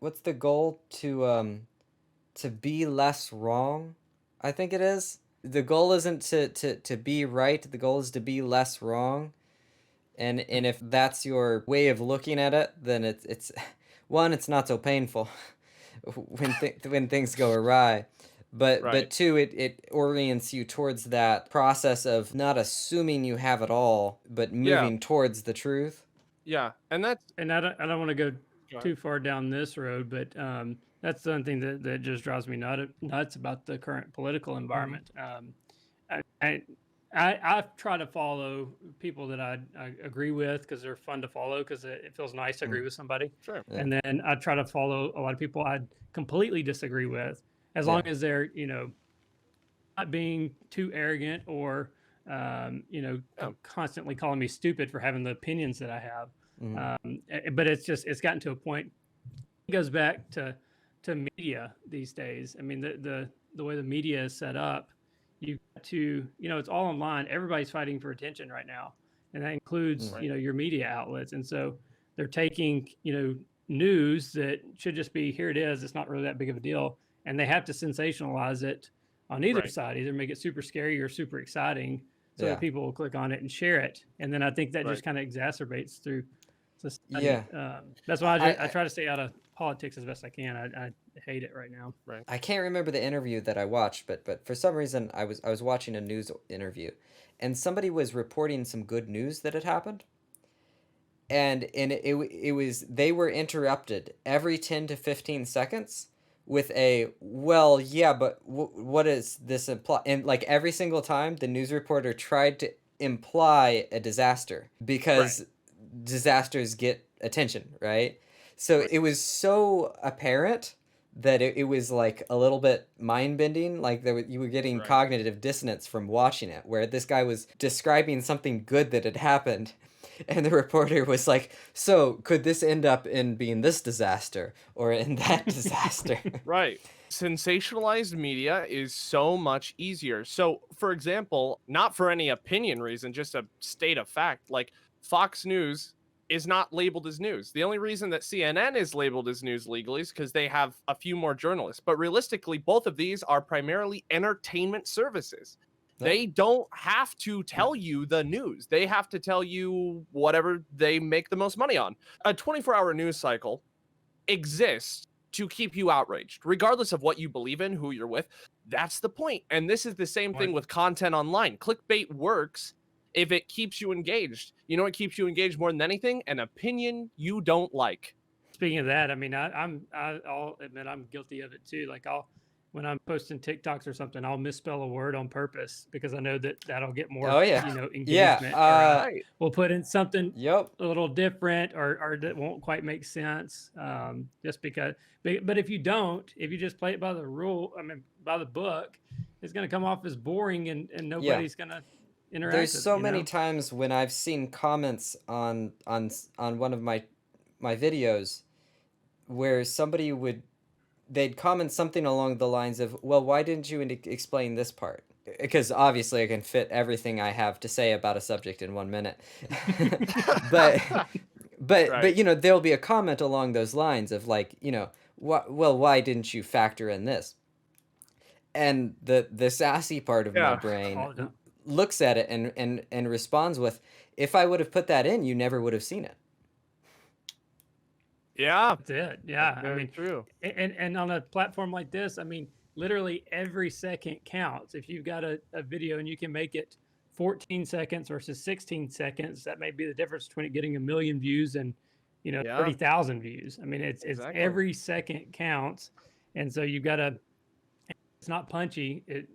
what's the goal to be less wrong? I think it is. The goal isn't to be right, the goal is to be less wrong. And if that's your way of looking at it, then it's one, it's not so painful when things go awry. But Right. two, it orients you towards that process of not assuming you have it all, but Yeah. moving towards the truth. Yeah. And that's And I don't want to go go ahead. too far down this road, but that's something that just drives me nuts about the current political Mhm. environment. I, I I try to follow people that I agree with because they're fun to follow because it feels nice to agree Mm, with somebody, Sure. yeah, and then I try to follow a lot of people I completely disagree with, as long yeah, as they're not being too arrogant or Yeah. constantly calling me stupid for having the opinions that I have. mhm, But it's gotten to a point. It goes back to media these days. I mean, the way the media is set up, you got to it's all online. Everybody's fighting for attention right now, and that includes mm, Right. your media outlets. And so they're taking news that should just be here it is. It's not really that big of a deal, and they have to sensationalize it on either Right. side, either make it super scary or super exciting so that yeah, people will click on it and share it. And then I think that just Right. kind of exacerbates through yeah. society. That's why I I try to stay out of politics as best I can. I hate it right now. Right. I can't remember the interview that I watched, but for some reason I was watching a news interview, and somebody was reporting some good news that had happened, and it was they were interrupted every 10 to 15 seconds with a well, yeah, but what is this imply? And like every single time, the news reporter tried to imply a disaster Right. because disasters get attention, right? So Right. it was so apparent that it was like a little bit mind bending. Like you were getting Right. cognitive dissonance from watching it, where this guy was describing something good that had happened. And the reporter was like, "So, could this end up in being this disaster or in that disaster?" Right. Sensationalized media is so much easier. So, for example, not for any opinion reason, just a state of fact, like Fox News is not labeled as news. The only reason that CNN is labeled as news legally is because they have a few more journalists. But realistically, both of these are primarily entertainment services. Yeah. They don't have to tell you the news, they have to tell you whatever they make the most money on. A 24-hour news cycle exists to keep you outraged, regardless of what you believe in, who you're with. That's the point. And this is the same thing Like, with content online. Clickbait works if it keeps you engaged. You know what keeps you engaged more than anything? An opinion you don't like. speaking of that, I mean, I'll admit I'm guilty of it too. Like when I'm posting TikToks or something, I'll misspell a word on purpose because I know that that'll get more Oh yeah. Yeah. engagement. Or Right. we'll put in something Yep. a little different or that won't quite make sense just because. But if you don't, if you just play it by the rule, I mean, by the book, it's going to come off as boring and Yeah. nobody's going to There's interact with so it. many times when I've seen comments on one of my videos where somebody they'd comment something along the lines of, "Well, why didn't you explain this part?" Because obviously I can fit everything I have to say about a subject in 1 minute. but but Right. there'll be a comment along those lines of like, well, why didn't you factor in this? And the sassy part of my Yeah. brain All the time. looks at it and responds with, "If I would have put that in, you never would have seen it." Yeah. That's it. That's Yeah. I very mean, true. and on a platform like this, I mean, literally every second counts. If you've got a video and you can make it 14 seconds versus 16 seconds, that may be the difference between it getting a million views and Yeah. 30,000 views. I mean, it's Exactly. every second counts, and so you've got to. It's not punchy. It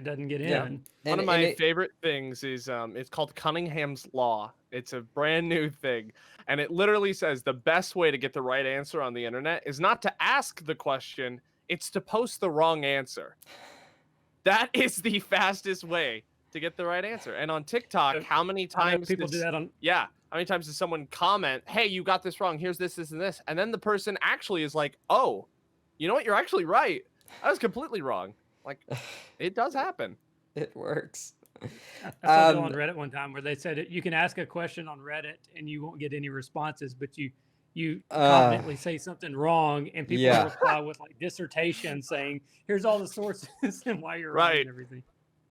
doesn't get Yeah. in. One And of and my it favorite things is it's called Cunningham's Law. It's a brand new thing. And it literally says the best way to get the right answer on the internet is not to ask the question, it's to post the wrong answer. That is the fastest way to get the right answer. And on TikTok, So how many I know times people do does that on. yeah, how many times does someone comment, "Hey, you got this wrong. Here's this, this, and this." And then the person actually is like, "Oh, you know what? You're actually right. I was completely wrong." Like, it does happen. it works. I saw a deal Um, on Reddit one time where they said you can ask a question on Reddit and you won't get any responses, but you Uh, confidently say something wrong, and people yeah. reply with like dissertation saying, "Here's all the sources and why you're wrong Right. and everything."